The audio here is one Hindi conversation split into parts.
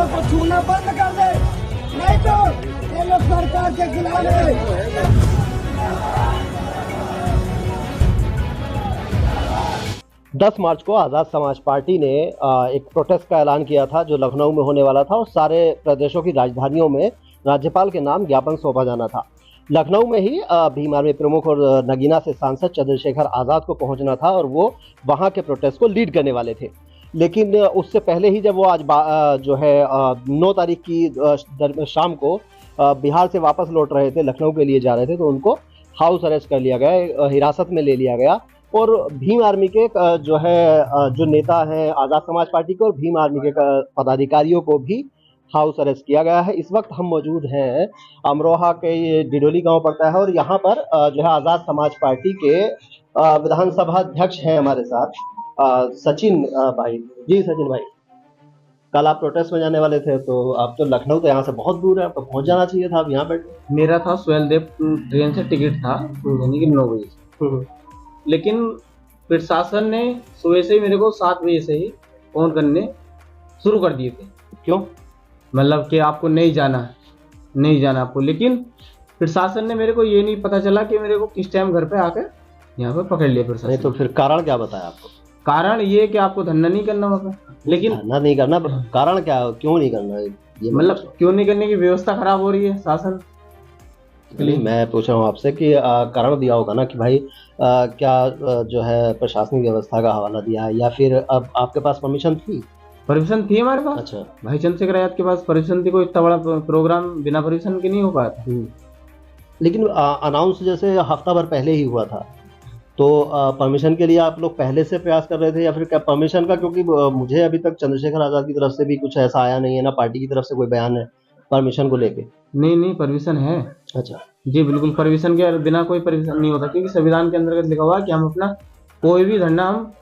लोगों को छूना बंद कर दे, नहीं तो ये लोग सरकार के खिलाफ है। 10 मार्च को आज़ाद समाज पार्टी ने एक प्रोटेस्ट का ऐलान किया था जो लखनऊ में होने वाला था और सारे प्रदेशों की राजधानियों में राज्यपाल के नाम ज्ञापन सौंपा जाना था। लखनऊ में ही भीम आर्मी प्रमुख और नगीना से सांसद चंद्रशेखर आज़ाद को पहुंचना था और वो वहां के प्रोटेस्ट को लीड करने वाले थे। लेकिन उससे पहले ही जब वो आज जो है 9 तारीख की शाम को बिहार से वापस लौट रहे थे, लखनऊ के लिए जा रहे थे, तो उनको हाउस अरेस्ट कर लिया गया, हिरासत में ले लिया गया। और भीम आर्मी के जो नेता हैं आज़ाद समाज पार्टी के और भीम आर्मी के पदाधिकारियों को भी हाउस अरेस्ट किया गया है। इस वक्त हम मौजूद हैं अमरोहा के, ये डिडोली गांव पड़ता है, और यहाँ पर जो है आज़ाद समाज पार्टी के विधानसभा अध्यक्ष हैं हमारे साथ सचिन भाई। जी सचिन भाई, कल आप प्रोटेस्ट में जाने वाले थे, तो आप तो लखनऊ तो यहाँ से बहुत दूर है, आपको पहुँच जाना चाहिए था, आप यहाँ बैठे। मेरा था सुहेलदेव ट्रेन से टिकट था यानी कि 9 बजे, लेकिन प्रशासन ने सुबह से ही मेरे को 7 बजे से ही फोन करने शुरू कर दिए थे। क्यों? मतलब कि आपको नहीं जाना आपको। लेकिन प्रशासन ने मेरे को ये नहीं पता चला कि मेरे को किस टाइम घर पे आकर यहाँ पे पकड़ लिया प्रशासन। नहीं तो फिर कारण क्या बताया आपको? कारण ये कि आपको धरना नहीं करना होगा। लेकिन धरना नहीं करना, कारण क्या, क्यों नहीं करना? ये मतलब क्यों नहीं करने की व्यवस्था खराब हो रही है शासन। मैं पूछ रहा हूँ आपसे कि कारण दिया होगा ना कि भाई क्या जो है प्रशासनिक व्यवस्था का हवाला दिया है, या फिर अब आपके पास परमिशन थी? परमिशन थी हमारे पास। अच्छा, भाई चंद्रशेखर आजाद के पास परमिशन थी, कोई इतना बड़ा प्रोग्राम बिना परमिशन के नहीं हो पाया था। लेकिन अनाउंस जैसे हफ्ता भर पहले ही हुआ था, तो परमिशन के लिए आप लोग पहले से प्रयास कर रहे थे या फिर क्या परमिशन का? क्योंकि मुझे अभी तक चंद्रशेखर आजाद की तरफ से भी कुछ ऐसा आया नहीं है, ना पार्टी की तरफ से कोई बयान है परमिशन को लेके। नहीं परमिशन है। अच्छा जी बिल्कुल, परमिशन के बिना कोई परमिशन नहीं होता, क्योंकि संविधान के अंतर्गत लिखा हुआ है कि हम अपना कोई भी धरना हम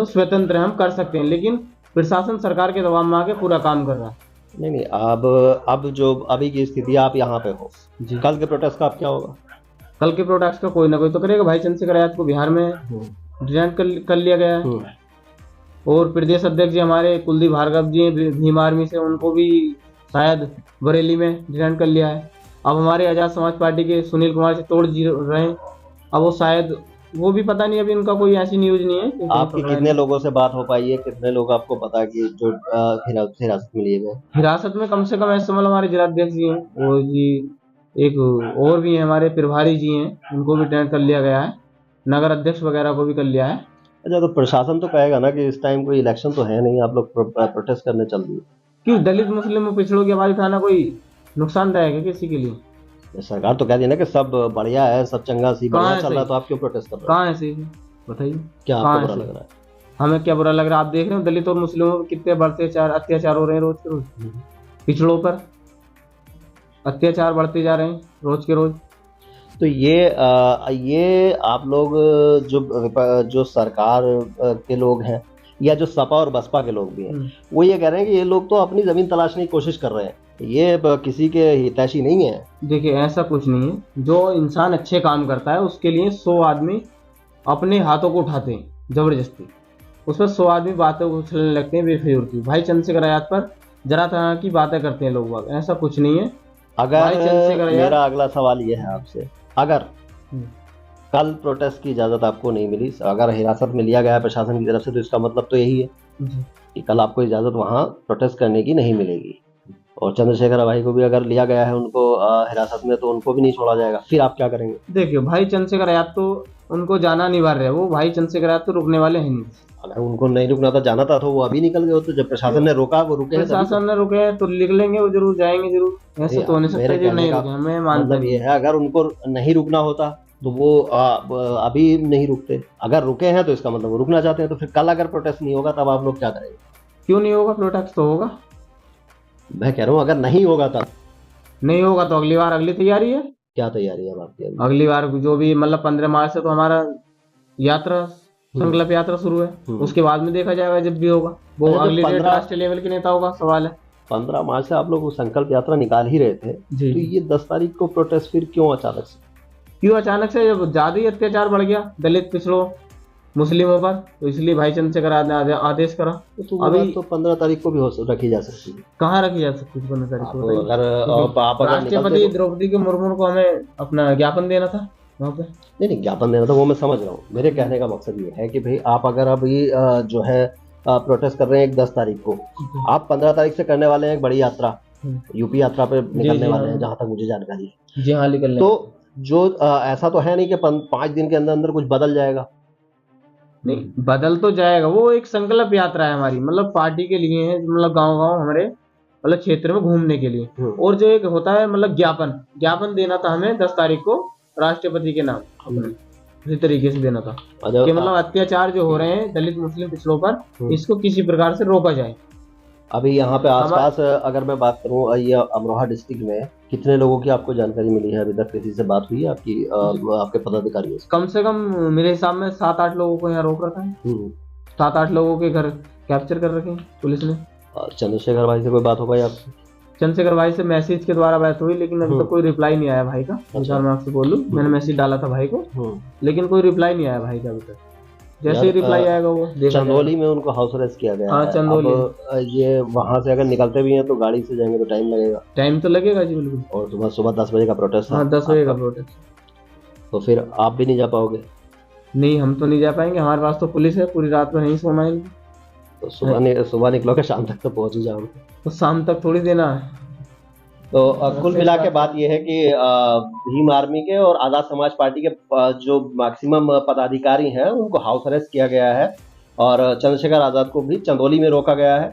स्वतंत्र हम कर सकते हैं, लेकिन प्रशासन सरकार के दबाव में आके पूरा काम कर रहा है। नहीं, अब जो अभी की स्थिति, आप यहाँ पे हो जी, कल के प्रोटेस्ट का आप क्या होगा? कल के प्रोटेस्ट का कोई ना कोई तो करेगा। भाई चंद्रशेखर आजाद को बिहार में डिटेन कर लिया गया है, और प्रदेश अध्यक्ष जी हमारे कुलदीप भार्गव जी भीम आर्मी से, उनको भी शायद बरेली में डिटेन कर लिया है। अब हमारे आजाद समाज पार्टी के सुनील कुमार से तोड़ जी रहे हैं, अब वो शायद वो भी पता नहीं, अभी उनका कोई ऐसी न्यूज नहीं है। आपकी कितने लोगों से बात हो पाई है, कितने लोग आपको पता कि जो हिरासत में लिए गए? हिरासत में कम से कम ऐसे मतलब हमारे जिलाध्यक्ष जी हैं, वो जी एक और भी है हमारे प्रभारी जी हैं, उनको भी डिटेन कर लिया गया है, नगर अध्यक्ष वगैरह को भी कर लिया है। अच्छा, तो प्रशासन तो कहेगा ना कि इस टाइम कोई इलेक्शन तो है नहीं, आप लोग प्रोटेस्ट करने चल दिए। क्यों? दलित मुस्लिम और पिछड़ों की आवाज उठाना कोई नुकसानदायक है किसी के लिए? सरकार तो कहती है ना कि सब बढ़िया है, सब चंगा सी बढ़िया चल रहा है, तो आप क्यों प्रोटेस्ट कर रहे हो? कहाँ है सही बताइए, क्या आपको बुरा लग रहा है? हमें क्या बुरा लग रहा है? आप देख रहे हो दलित और मुस्लिमों पर कितने बढ़ते अत्याचार हो रहे हैं रोज के रोज। पिछड़ों पर अत्याचार बढ़ते जा रहे हैं रोज के रोज। तो ये आप लोग जो सरकार के लोग हैं, या जो सपा और बसपा के लोग भी हैं, वो ये कह रहे हैं कि ये लोग तो अपनी जमीन तलाशने की कोशिश कर रहे हैं, ये किसी के हितैषी नहीं है। देखिए ऐसा कुछ नहीं है, जो इंसान अच्छे काम करता है उसके लिए 100 आदमी अपने हाथों को उठाते हैं जबरदस्ती, उस पर 100 आदमी बातें उछलने लगते हैं बेफिजूल की। भाई चंद्रशेखर आजाद पर जरा तरह की बातें करते हैं लोग, ऐसा कुछ नहीं है। अगर मेरा अगला सवाल ये है आपसे, अगर कल प्रोटेस्ट की इजाजत आपको नहीं मिली, अगर हिरासत में लिया गया है प्रशासन की तरफ से, तो इसका मतलब तो यही है कि कल आपको इजाजत वहां प्रोटेस्ट करने की नहीं मिलेगी, और चंद्रशेखर भाई को भी अगर लिया गया है उनको हिरासत में, तो उनको भी नहीं छोड़ा जाएगा। फिर आप क्या करेंगे? देखिए भाई चंद्रशेखर आजाद तो उनको जाना अनिवार्य है, वो भाई चंद्रशेखर आजाद तो रुकने वाले हैं नहीं। अगर उनको नहीं रुकना था, जाना था, तो वो अभी निकल गए होते। जब प्रशासन ने रोका, वो रुके। प्रशासन ने रुके तो निकलेंगे, वो जरूर जाएंगे जरूर, ऐसा तो नहीं सकता जो नहीं रुके। मैं मानता मतलब ये है, अगर उनको नहीं रुकना होता तो वो अभी नहीं रुकते। अगर रुके हैं तो इसका मतलब वो रुकना चाहते हैं। तो फिर कल अगर प्रोटेस्ट नहीं होगा, तब आप लोग क्या करेंगे? क्यों नहीं होगा? प्रोटेस्ट तो होगा। मैं कह रहा हूँ अगर नहीं होगा तब। नहीं होगा तो अगली बार अगली तैयारी है। क्या तैयारी है आपकी? अगली बार जो भी मतलब 15 मार्च से तो हमारा यात्रा संकल्प यात्रा शुरू है, उसके बाद में देखा जाएगा जब भी होगा। वो अगली डेट राष्ट्रीय लेवल के नेताओं का सवाल है। 15 मार्च से आप लोग वो संकल्प यात्रा निकाल ही रहे थे, तो ये 10 तारीख को प्रोटेस्ट फिर क्यों अचानक से? क्यों अचानक से? जब ज्यादा ही अत्याचार बढ़ गया दलित पिछड़ों मुस्लिमों पर, तो इसलिए भाई चंद्रशेखर आदेश करा। तो अभी तो 15 तारीख को भी रखी जा सकती है। कहाँ रखी जा सकती है 15 तारीख को? तो आप अगर राष्ट्रपति निकलते द्रौपदी के मुर्मू को हमें अपना ज्ञापन देना था वहाँ पे। नहीं ज्ञापन देना था, वो मैं समझ रहा हूँ। मेरे कहने का मकसद ये है कि भाई आप अगर अभी जो है प्रोटेस्ट कर रहे हैं 10 तारीख को, आप 15 तारीख से करने वाले हैं एक बड़ी यात्रा, यूपी यात्रा पे निकलने वाले हैं जहाँ तक मुझे जानकारी है। जी हाँ, निकलने। तो जो ऐसा तो है नहीं कि 5 दिन के अंदर अंदर कुछ बदल जाएगा। नहीं, बदल तो जाएगा। वो एक संकल्प यात्रा है हमारी, मतलब पार्टी के लिए है, मतलब गांव-गांव हमारे मतलब क्षेत्र में घूमने के लिए। और जो एक होता है मतलब ज्ञापन देना था हमें 10 तारीख को राष्ट्रपति के नाम, इसी तरीके से देना था कि मतलब अत्याचार जो हो रहे हैं दलित मुस्लिम पिछड़ों पर, इसको किसी प्रकार से रोका जाए। अभी यहाँ पे आसपास अगर मैं बात करूँ, ये अमरोहा डिस्ट्रिक्ट में कितने लोगों की आपको जानकारी मिली है? अभी तक किसी से बात हुई है आपकी, आपके पदाधिकारियों से? कम से कम मेरे हिसाब में 7-8 लोगों को यहाँ रोक रखा है। 7-8 लोगों के घर कैप्चर कर रखे हैं पुलिस ने। चंद्रशेखर भाई से कोई बात हो पाई आपसे? चंद्रशेखर भाई से मैसेज के द्वारा बात हुई, लेकिन अभी तक कोई रिप्लाई नहीं आया भाई का। अच्छा, मैं आपसे बोलूं, मैंने मैसेज डाला था भाई को, लेकिन कोई रिप्लाई नहीं आया भाई का अभी तक। जैसे ही रिप्लाई आएगा वो चंदौली में उनको हाउस अरेस्ट किया गया है। चंदौली। ये वहाँ से अगर निकलते भी हैं तो गाड़ी से जाएंगे तो टाइम लगेगा। टाइम तो लगेगा जी, बिल्कुल। और सुबह 10 बजे का प्रोटेस्ट। हाँ, 10 बजे का प्रोटेस्ट। तो फिर आप भी नहीं जा पाओगे? नहीं, हम तो नहीं जा पाएंगे, हमारे पास तो पुलिस है, पूरी रात में नहीं सोना है। तो सुबह निकलोगे, शाम तक तो पहुंच ही जाओगे। तो शाम तक थोड़ी देना है। तो कुल मिला के बात यह है कि भीम आर्मी के और आज़ाद समाज पार्टी के जो मैक्सिमम पदाधिकारी हैं उनको हाउस अरेस्ट किया गया है, और चंद्रशेखर आज़ाद को भी चंदौली में रोका गया है।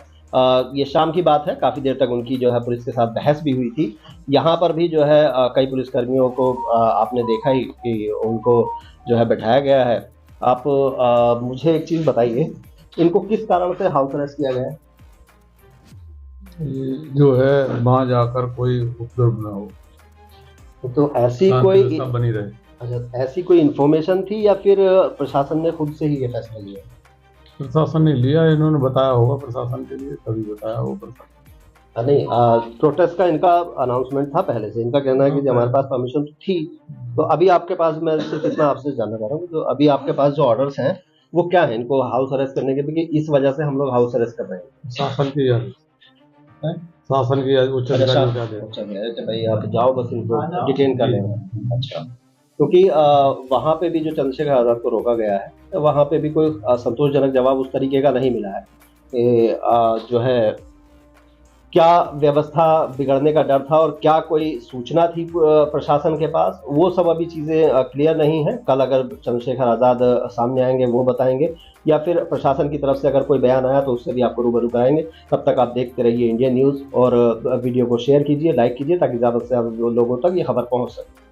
ये शाम की बात है, काफ़ी देर तक उनकी जो है पुलिस के साथ बहस भी हुई थी। यहाँ पर भी जो है कई पुलिसकर्मियों को आपने देखा ही कि उनको जो है बैठाया गया है। आप मुझे एक चीज़ बताइए, इनको किस कारण से हाउस अरेस्ट किया गया है? जो है वहाँ जाकर कोई उपद्रव ना हो, तो ऐसी कोई बनी रहे। अच्छा, ऐसी कोई इन्फॉर्मेशन थी या फिर प्रशासन ने खुद से ही ये फैसला लिया? प्रशासन ने लिया, इन्होंने बताया होगा प्रशासन के लिए, तभी बताया होगा प्रशासन। नहीं, प्रोटेस्ट का इनका अनाउंसमेंट था पहले से। इनका कहना है कि हमारे पास परमिशन थी। तो अभी आपके पास, मैं सिर्फ इतना आपसे जानना चाह रहा हूँ, तो अभी आपके पास जो ऑर्डर्स हैं वो क्या है इनको हाउस अरेस्ट करने के? कि इस वजह से हम लोग हाउस अरेस्ट कर रहे हैं। शासन की उच्च अधिकारी है कि भाई आप जाओ, बस इनको डिटेन कर लेना। अच्छा, क्योंकि वहाँ पे भी जो चंद्रशेखर आज़ाद को रोका गया है, तो वहाँ पे भी कोई संतोषजनक जवाब उस तरीके का नहीं मिला है। जो है क्या व्यवस्था बिगड़ने का डर था और क्या कोई सूचना थी प्रशासन के पास, वो सब अभी चीज़ें क्लियर नहीं है। कल अगर चंद्रशेखर आज़ाद सामने आएंगे वो बताएंगे, या फिर प्रशासन की तरफ से अगर कोई बयान आया तो उससे भी आपको रूबरू कराएंगे। तब तक आप देखते रहिए इंडियन न्यूज़ और वीडियो को शेयर कीजिए, लाइक कीजिए, ताकि ज़्यादा से ज़्यादा लोगों तक ये खबर पहुँच सके।